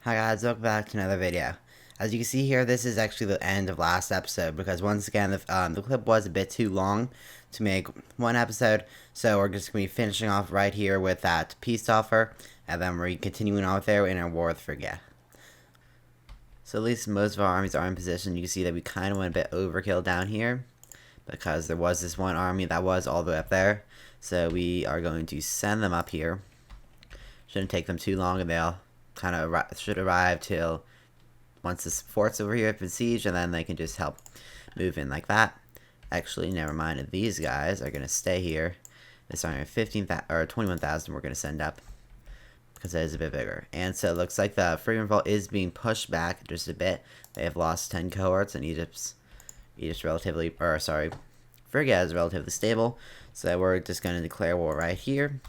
Hi guys, welcome back to another video. As you can see here, this is actually the end of last episode because once again, the clip was a bit too long to make one episode, so we're just going to be finishing off right here with that peace offer, and then we're continuing on with there in our war with Phrygia. So at least most of our armies are in position. You can see that we kind of went a bit overkill down here because there was this one army that was all the way up there, so we are going to send them up here. Shouldn't take them too long, and they'll kind of should arrive till once this fort's over here have been sieged, and then they can just help move in like that. Actually, never mind. These guys are gonna stay here. This army 15,000 or 21,000 we're gonna send up because that is a bit bigger. And so it looks like the Phrygian revolt is being pushed back just a bit. They have lost 10 cohorts, and Egypt's relatively, or sorry, Phrygia is relatively stable. So we're just gonna declare war right here.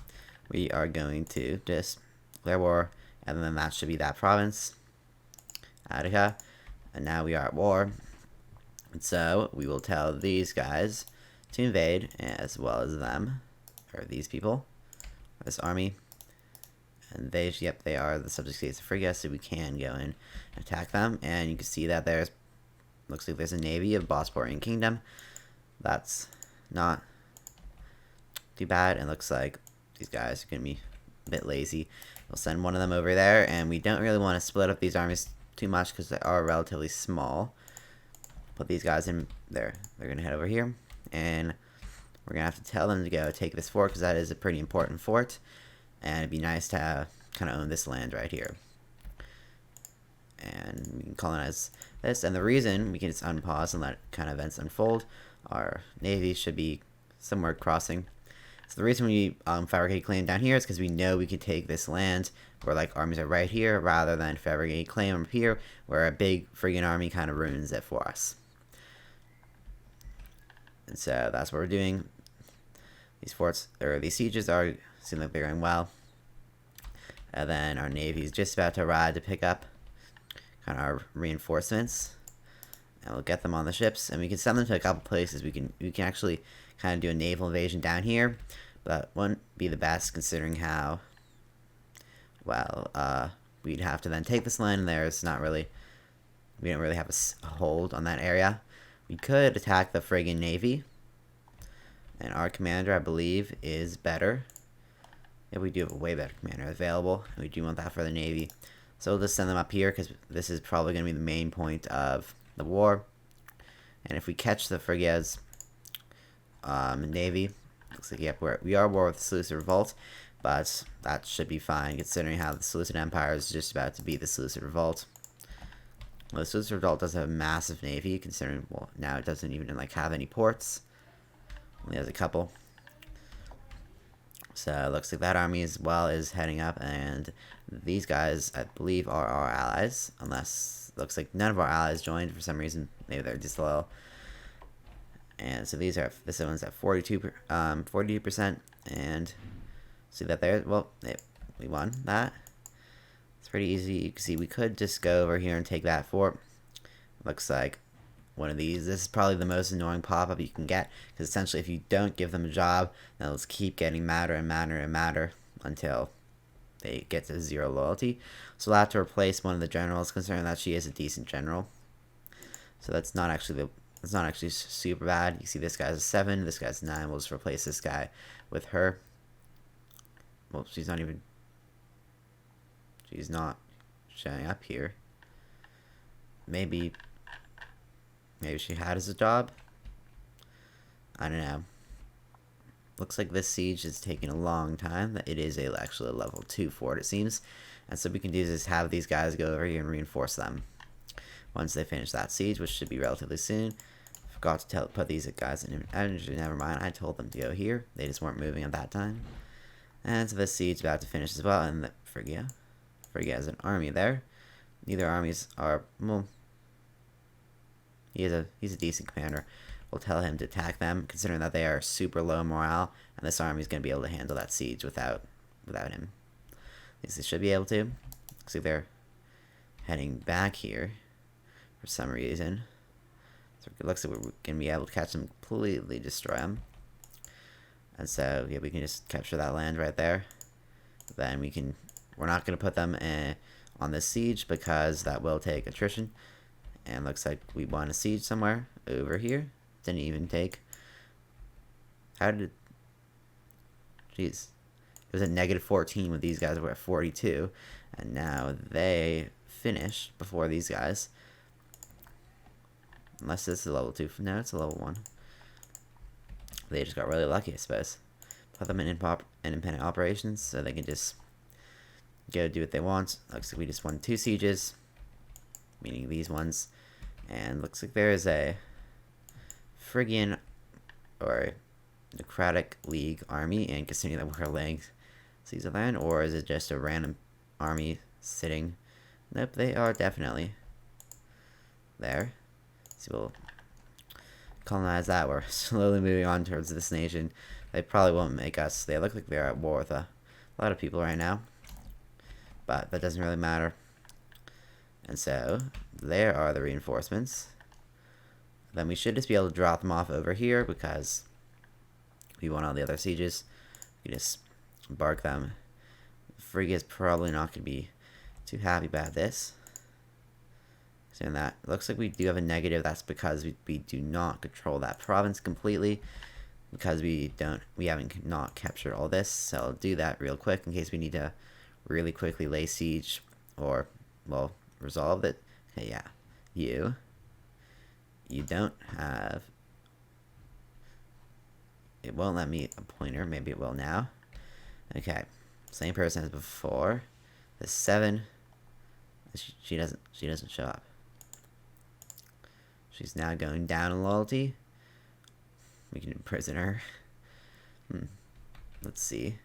We are going to just declare war. And then that should be that province, Attica. And now we are at war. And so we will tell these guys to invade, as well as them, or these people, this army. And they are the subject states of Phrygia, so we can go in and attack them. And you can see that looks like there's a navy of Bosporan Kingdom. That's not too bad. It looks like these guys are going to be a bit lazy. We'll send one of them over there, and we don't really want to split up these armies too much because they are relatively small. Put these guys in there. They're going to head over here, and we're going to have to tell them to go take this fort because that is a pretty important fort, and it'd be nice to kind of own this land right here. And we can colonize this, and the reason we can just unpause and let kind of events unfold, our navy should be somewhere crossing. So the reason we fabricate claim down here is because we know we can take this land where like armies are right here rather than fabricate claim up here where a big friggin' army kind of ruins it for us. And so that's what we're doing. These forts, or these sieges seem like they're going well. And then our navy is just about to arrive to pick up kind of our reinforcements. And we'll get them on the ships, and we can send them to a couple places. We can actually kind of do a naval invasion down here, but that wouldn't be the best considering how well we'd have to then take this land, and we don't really have a hold on that area. We could attack the friggin' navy, and our commander, I believe, is better. Yeah, we do have a way better commander available, and we do want that for the navy. So we'll just send them up here because this is probably going to be the main point of the war. And if we catch the Phrygia's navy, looks like we are at war with the Seleucid revolt, but that should be fine considering how the Seleucid Empire is just about to beat the Seleucid revolt. Well, the Seleucid revolt does have a massive navy considering, well, now it doesn't even like have any ports. Only has a couple. So it looks like that army as well is heading up, and these guys, I believe, are our allies, unless looks like none of our allies joined for some reason. Maybe they're disloyal. And so this one's at 42%, and see that there. Well, we won that. It's pretty easy. You can see we could just go over here and take that fort. Looks like one of these. This is probably the most annoying pop-up you can get, because essentially if you don't give them a job, they'll just keep getting madder and madder and madder until they get to 0 loyalty. So we'll have to replace one of the generals, considering that she is a decent general. So that's not actually super bad. You see this guy's a 7, this guy's 9. We'll just replace this guy with her. Well, she's not showing up here. Maybe she had as a job. I don't know. Looks like this siege is taking a long time. It is actually a level 2 fort, it seems. And so what we can do is just have these guys go over here and reinforce them once they finish that siege, which should be relatively soon. Forgot to put these guys in. Never mind. I told them to go here. They just weren't moving at that time. And so this siege is about to finish as well. And Phrygia has an army there. Neither armies are, well, he's a decent commander. We'll tell him to attack them, considering that they are super low morale, and this army is going to be able to handle that siege without him. At least they should be able to. Looks like they're heading back here for some reason. So it looks like we're going to be able to catch them, completely destroy them. And so, yeah, we can just capture that land right there. Then we're not going to put them on this siege because that will take attrition. And looks like we won a siege somewhere over here. Didn't even take. How did... Jeez. It was at -14 when these guys were at 42. And now they finished before these guys. Unless this is level 2. No, it's a level 1. They just got really lucky, I suppose. Put them in independent operations so they can just go do what they want. Looks like we just won 2 sieges, meaning these ones. And looks like there is a Phrygian or Necratic League army, and considering that we're laying siege of land, or is it just a random army sitting? Nope, they are definitely there. So we'll colonize that. We're slowly moving on towards this nation. They probably won't make us. They look like they're at war with a lot of people right now, but that doesn't really matter. And so there are the reinforcements. Then we should just be able to drop them off over here because we won all the other sieges. We just embark them. Phrygia is probably not going to be too happy about this. Saying that, it looks like we do have a negative. That's because we do not control that province completely, because we haven't not captured all this. So I'll do that real quick in case we need to really quickly lay siege or, well, resolve it. Okay, yeah, you don't have. It won't let me a pointer. Maybe it will now. Okay, same person as before. The 7. She doesn't show up. She's now going down in loyalty. We can imprison her. Let's see.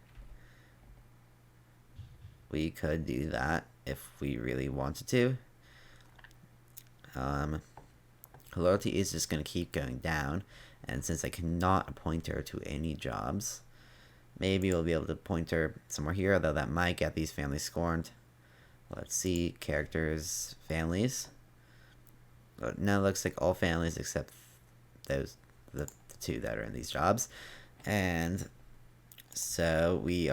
We could do that if we really wanted to. Her loyalty is just going to keep going down. And since I cannot appoint her to any jobs, maybe we'll be able to appoint her somewhere here, though that might get these families scorned. Let's see. Characters, families. Now it looks like all families except the 2 that are in these jobs. And so we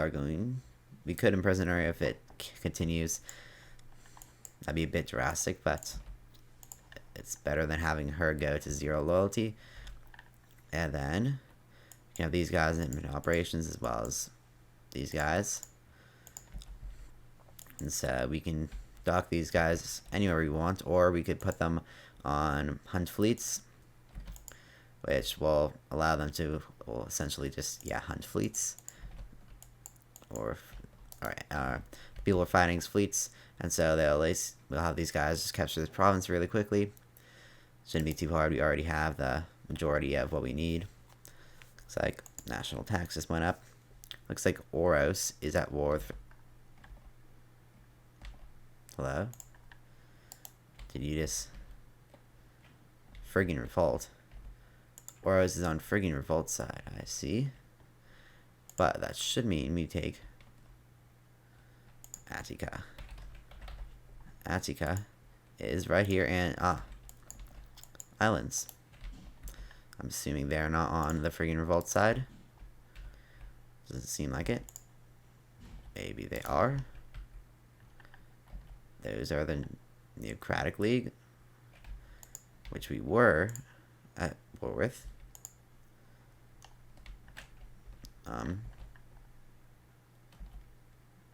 could imprison her if it continues. That'd be a bit drastic, but it's better than having her go to 0 loyalty. And then you can have these guys in operations as well as these guys. And so we can dock these guys anywhere we want, or we could put them on hunt fleets, which will allow them to, well, essentially just, hunt fleets. Or, alright, people are fighting fleets, and so we'll have these guys just capture this province really quickly. Shouldn't be too hard. We already have the majority of what we need. Looks like national taxes went up. Looks like Oros is at war with... Hello? Did you just... Phrygian revolt. Oros is on Phrygian revolt side, I see. But that should mean we take Attica. Attica is right here, and islands. I'm assuming they're not on the Phrygian revolt side. Doesn't seem like it. Maybe they are. Those are the Necratic League, which we were at war with.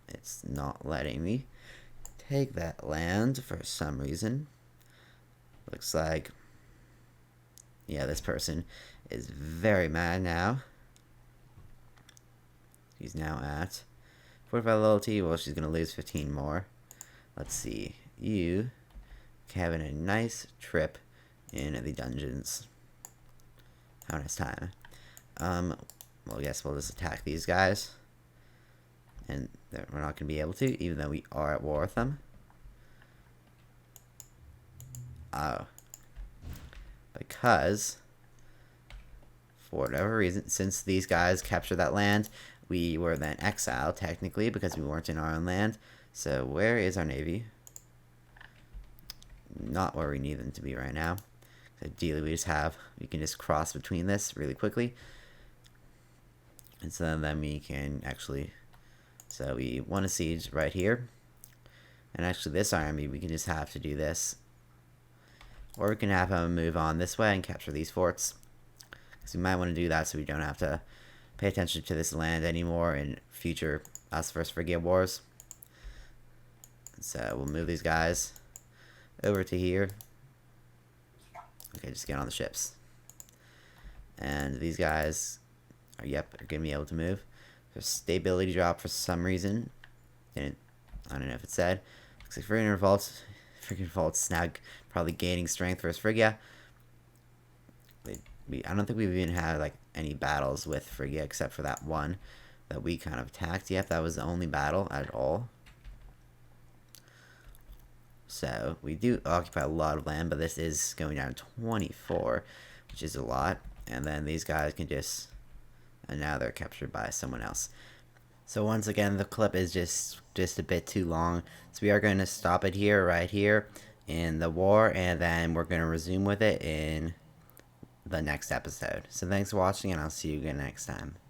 It's not letting me take that land for some reason. Looks like, this person is very mad now. She's now at 45 loyalty. Well, she's going to lose 15 more. Let's see. You having a nice trip in the dungeons. Have a nice time. Well, I guess we'll just attack these guys. And we're not going to be able to, even though we are at war with them. Oh. Because, for whatever reason, since these guys captured that land, we were then exiled, technically, because we weren't in our own land. So, where is our navy? Not where we need them to be right now. Ideally, we can just cross between this really quickly. And so then we can actually... So we won a siege right here. And actually, this army, we can just have to do this. Or we can have him move on this way and capture these forts. Because we might want to do that so we don't have to pay attention to this land anymore in future us vs. Phrygia wars. So we'll move these guys over to here. Okay, just get on the ships. And these guys are, yep, are going to be able to move. There's stability drop for some reason. I don't know if it said. Looks like freaking revolt's now probably gaining strength versus Phrygia. I don't think we've even had like any battles with Phrygia except for that one that we kind of attacked. Yep, that was the only battle at all. So we do occupy a lot of land, but this is going down 24, which is a lot. And then these guys can just, and now they're captured by someone else. So once again, the clip is just a bit too long. So we are going to stop it here, right here, in the war, and then we're going to resume with it in the next episode. So thanks for watching, and I'll see you again next time.